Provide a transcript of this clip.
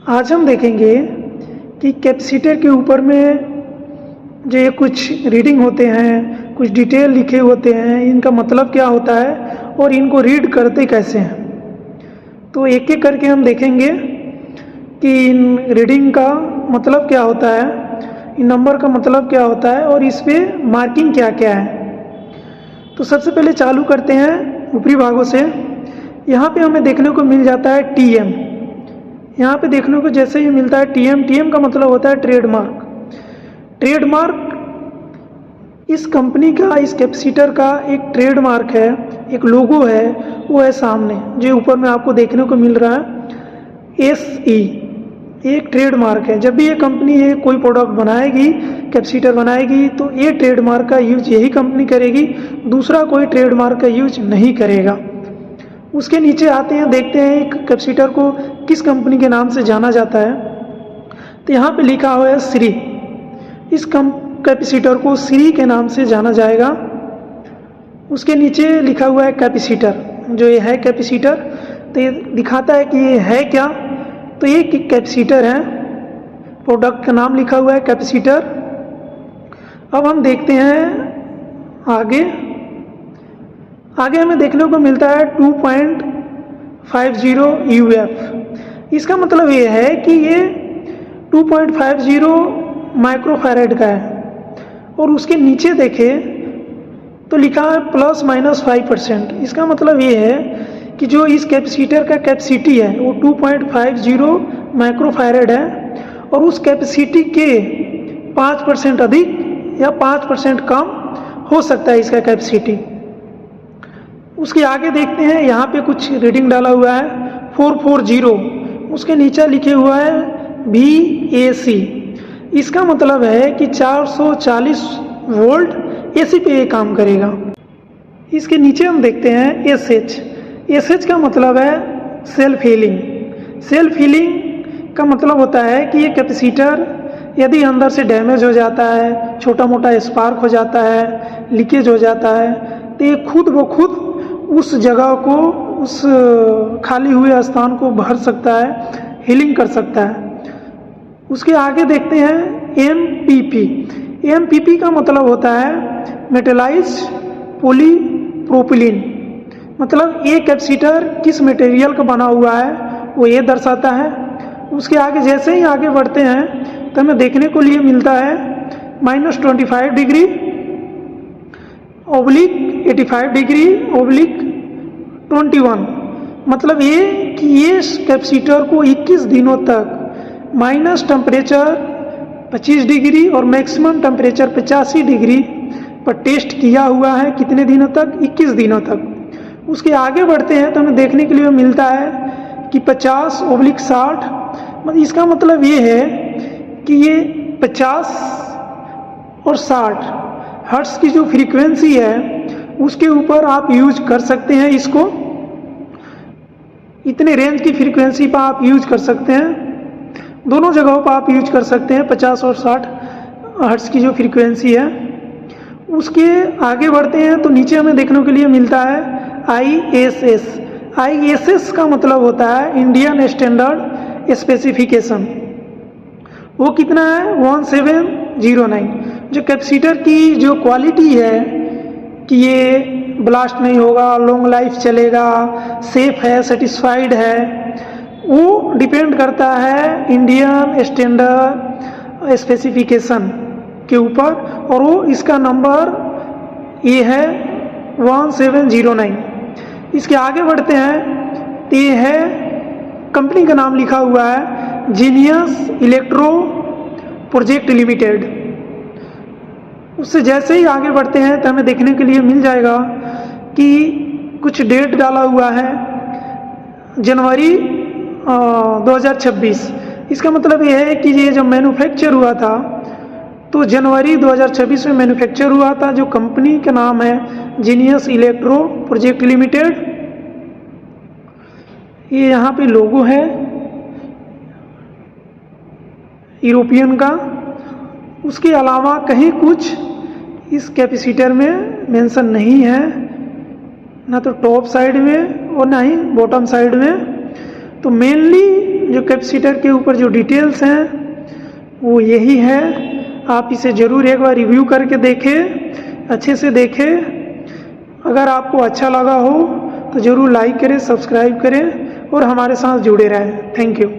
आज हम देखेंगे कि कैपेसिटर के ऊपर में जो ये कुछ रीडिंग होते हैं, कुछ डिटेल लिखे होते हैं, इनका मतलब क्या होता है और इनको रीड करते कैसे हैं। तो एक एक करके हम देखेंगे कि इन रीडिंग का मतलब क्या होता है, इन नंबर का मतलब क्या होता है और इस पे मार्किंग क्या क्या है। तो सबसे पहले चालू करते हैं ऊपरी भागों से। यहाँ पे हमें देखने को मिल जाता है TM। यहाँ पे देखने को जैसे ही मिलता है TM का मतलब होता है ट्रेडमार्क। ट्रेडमार्क इस कंपनी का, इस कैपेसिटर का एक ट्रेडमार्क है, एक लोगो है, वो है सामने जो ऊपर में आपको देखने को मिल रहा है SE। एक ट्रेडमार्क है। जब भी ये कंपनी ये कोई प्रोडक्ट बनाएगी, कैपेसिटर बनाएगी, तो ये ट्रेडमार्क का यूज यही कंपनी करेगी, दूसरा कोई ट्रेडमार्क का यूज नहीं करेगा। उसके नीचे आते हैं, देखते हैं एक कैपेसिटर को किस कंपनी के नाम से जाना जाता है। तो यहाँ पे लिखा हुआ है श्री। इस कैपेसिटर को श्री के नाम से जाना जाएगा। उसके नीचे लिखा हुआ है कैपेसिटर, जो ये है कैपेसिटर। तो ये दिखाता है कि ये है क्या। तो ये कैपेसिटर है, प्रोडक्ट का नाम लिखा हुआ है कैपेसिटर। अब हम देखते हैं आगे हमें देखने को मिलता है 2.50 UF। इसका मतलब ये है कि ये 2.50 माइक्रोफैरेड का है। और उसके नीचे देखें तो लिखा है ±5%। इसका मतलब ये है कि जो इस कैपेसिटर का कैपेसिटी है वो 2.50 माइक्रोफैरेड है और उस कैपेसिटी के 5% अधिक या 5% कम हो सकता है इसका कैपेसिटी। उसके आगे देखते हैं, यहाँ पे कुछ रीडिंग डाला हुआ है 440। उसके नीचे लिखे हुआ है VAC। इसका मतलब है कि 440 वोल्ट AC पे ये काम करेगा। इसके नीचे हम देखते हैं SH का मतलब है सेल्फ हीलिंग। सेल्फ हीलिंग का मतलब होता है कि ये कैपेसिटर यदि अंदर से डैमेज हो जाता है, छोटा मोटा स्पार्क हो जाता है, लीकेज हो जाता है, तो ये खुद ब खुद उस जगह को, उस खाली हुए स्थान को भर सकता है, हीलिंग कर सकता है। उसके आगे देखते हैं MPP का मतलब होता है मेटलाइज्ड पॉलीप्रोपिलीन। मतलब ये कैपेसिटर किस मटेरियल का बना हुआ है वो ये दर्शाता है। उसके आगे जैसे ही आगे बढ़ते हैं तो हमें देखने को लिए मिलता है -25 डिग्री /85 डिग्री /21। मतलब ये कि ये कैपेसिटर को 21 दिनों तक माइनस टेम्परेचर 25 डिग्री और मैक्सिमम टेम्परेचर 85 डिग्री पर टेस्ट किया हुआ है। कितने दिनों तक? 21 दिनों तक। उसके आगे बढ़ते हैं तो हमें देखने के लिए मिलता है कि 50/60। इसका मतलब ये है कि ये 50 और 60 हर्ट्ज की जो फ्रीक्वेंसी है उसके ऊपर आप यूज कर सकते हैं इसको। इतने रेंज की फ्रीक्वेंसी पर आप यूज कर सकते हैं, दोनों जगहों पर आप यूज कर सकते हैं 50 और 60 हर्ट्ज की जो फ्रीक्वेंसी है। उसके आगे बढ़ते हैं तो नीचे हमें देखने के लिए मिलता है ISS का मतलब होता है इंडियन स्टैंडर्ड स्पेसिफिकेशन। वो कितना है? 1709। जो कैपेसिटर की जो क्वालिटी है कि ये ब्लास्ट नहीं होगा, लॉन्ग लाइफ चलेगा, सेफ है, सेटिस्फाइड है, वो डिपेंड करता है इंडियन स्टैंडर्ड स्पेसिफिकेशन के ऊपर। और वो इसका नंबर ये है 1709। इसके आगे बढ़ते हैं तो ये है, कंपनी का नाम लिखा हुआ है जीनियस इलेक्ट्रो प्रोजेक्ट लिमिटेड। उससे जैसे ही आगे बढ़ते हैं तो हमें देखने के लिए मिल जाएगा कि कुछ डेट डाला हुआ है जनवरी 2026। इसका मतलब ये है कि ये जब मैन्युफैक्चर हुआ था तो जनवरी 2026 में मैन्युफैक्चर हुआ था। जो कंपनी का नाम है जीनियस इलेक्ट्रो प्रोजेक्ट लिमिटेड। ये यहाँ पे लोगो है यूरोपियन का। उसके अलावा कहीं कुछ इस कैपेसिटर में मेंशन नहीं है, ना तो टॉप साइड में और ना ही बॉटम साइड में। तो मेनली जो कैपेसिटर के ऊपर जो डिटेल्स हैं वो यही है। आप इसे ज़रूर एक बार रिव्यू करके देखें, अच्छे से देखें। अगर आपको अच्छा लगा हो तो ज़रूर लाइक करें, सब्सक्राइब करें और हमारे साथ जुड़े रहें। Thank you.